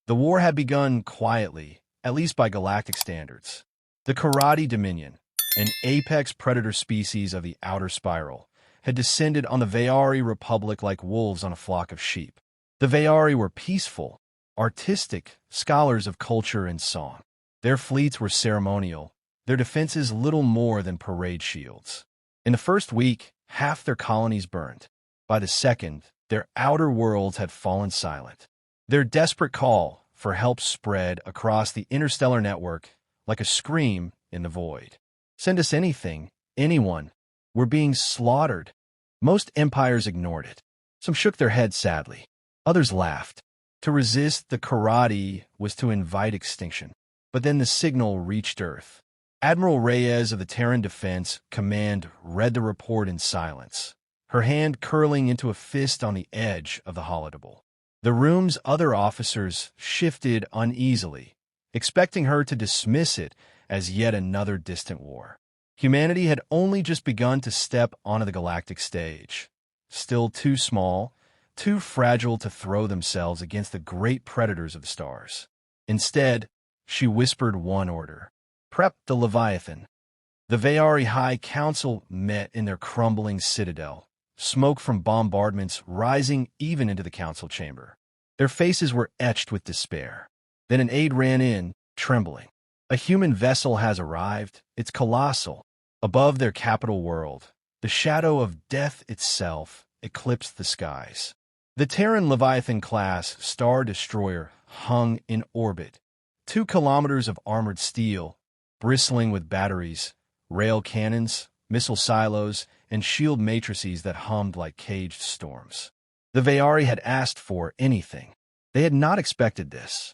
The war had begun quietly, at least by galactic standards. The Karate Dominion, an apex predator species of the outer spiral, had descended on the Veyari Republic like wolves on a flock of sheep. The Veyari were peaceful, artistic scholars of culture and song. Their fleets were ceremonial, their defenses little more than parade shields. In the first week, half their colonies burned. By the second, their outer worlds had fallen silent. Their desperate call for help spread across the interstellar network like a scream in the void. Send us anything, anyone. We're being slaughtered. Most empires ignored it. Some shook their heads sadly. Others laughed. To resist the Karate was to invite extinction. But then the signal reached Earth. Admiral Reyes of the Terran Defense Command read the report in silence, her hand curling into a fist on the edge of the holodeble. The room's other officers shifted uneasily, expecting her to dismiss it as yet another distant war. Humanity had only just begun to step onto the galactic stage, still too small, too fragile to throw themselves against the great predators of the stars. Instead, she whispered one order. Prep the Leviathan. The Veyari High Council met in their crumbling citadel, smoke from bombardments rising even into the council chamber. Their faces were etched with despair. Then an aide ran in, trembling. A human vessel has arrived. It's colossal. Above their capital world, the shadow of death itself eclipsed the skies. The Terran Leviathan-class Star Destroyer hung in orbit, 2 kilometers of armored steel, bristling with batteries, rail cannons, missile silos, and shield matrices that hummed like caged storms. The Veyari had asked for anything. They had not expected this.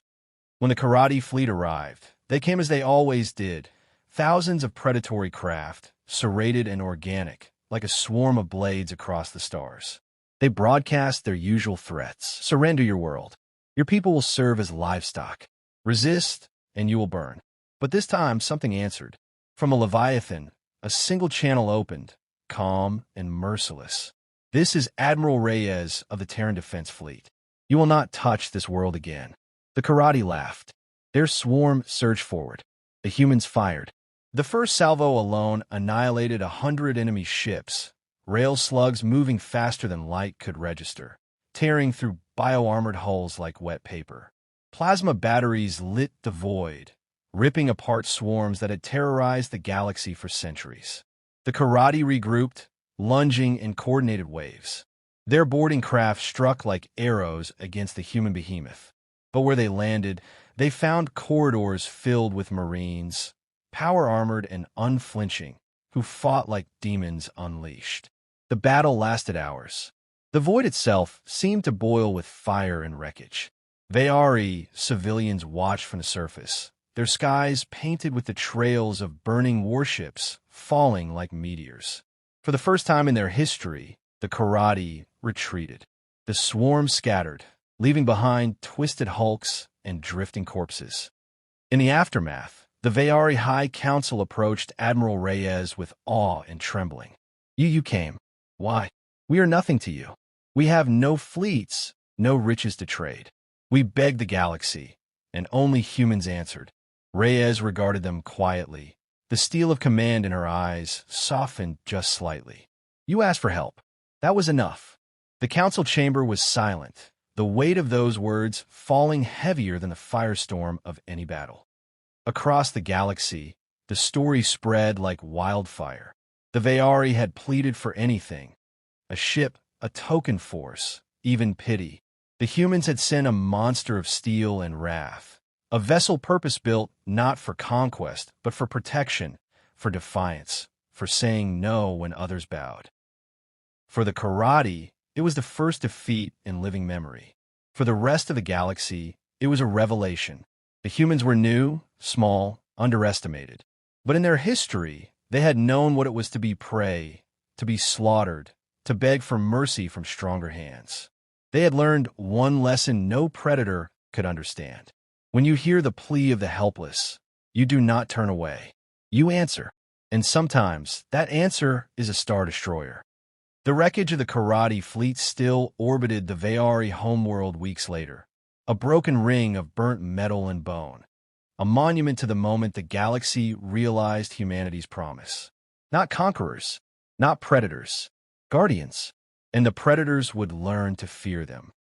When the Karate fleet arrived, they came as they always did, thousands of predatory craft, serrated and organic, like a swarm of blades across the stars. They broadcast their usual threats. Surrender your world. Your people will serve as livestock. Resist, and you will burn. But this time, something answered. From a Leviathan, a single channel opened, calm and merciless. This is Admiral Reyes of the Terran Defense Fleet. You will not touch this world again. The Karate laughed. Their swarm surged forward. The humans fired. The first salvo alone annihilated 100 enemy ships, rail slugs moving faster than light could register, tearing through bio-armored hulls like wet paper. Plasma batteries lit the void, ripping apart swarms that had terrorized the galaxy for centuries. The Karate regrouped, lunging in coordinated waves. Their boarding craft struck like arrows against the human behemoth. But where they landed, they found corridors filled with Marines, power-armored and unflinching, who fought like demons unleashed. The battle lasted hours. The void itself seemed to boil with fire and wreckage. Veyari civilians watched from the surface, their skies painted with the trails of burning warships falling like meteors. For the first time in their history, the Karate retreated. The swarm scattered, leaving behind twisted hulks and drifting corpses. In the aftermath, the Veyari High Council approached Admiral Reyes with awe and trembling. You came. Why? We are nothing to you. We have no fleets, no riches to trade. We begged the galaxy, and only humans answered. Reyes regarded them quietly. The steel of command in her eyes softened just slightly. You asked for help. That was enough. The council chamber was silent, the weight of those words falling heavier than the firestorm of any battle. Across the galaxy, the story spread like wildfire. The Veyari had pleaded for anything. A ship, a token force, even pity. The humans had sent a monster of steel and wrath. A vessel purpose-built not for conquest, but for protection, for defiance, for saying no when others bowed. For the Karate, it was the first defeat in living memory. For the rest of the galaxy, it was a revelation. The humans were new, small, underestimated. But in their history, they had known what it was to be prey, to be slaughtered, to beg for mercy from stronger hands. They had learned one lesson no predator could understand. When you hear the plea of the helpless, you do not turn away. You answer. And sometimes that answer is a Star Destroyer. The wreckage of the Karate fleet still orbited the Veyari homeworld weeks later. a broken ring of burnt metal and bone, a monument to the moment the galaxy realized humanity's promise. Not conquerors, not predators, guardians, and the predators would learn to fear them.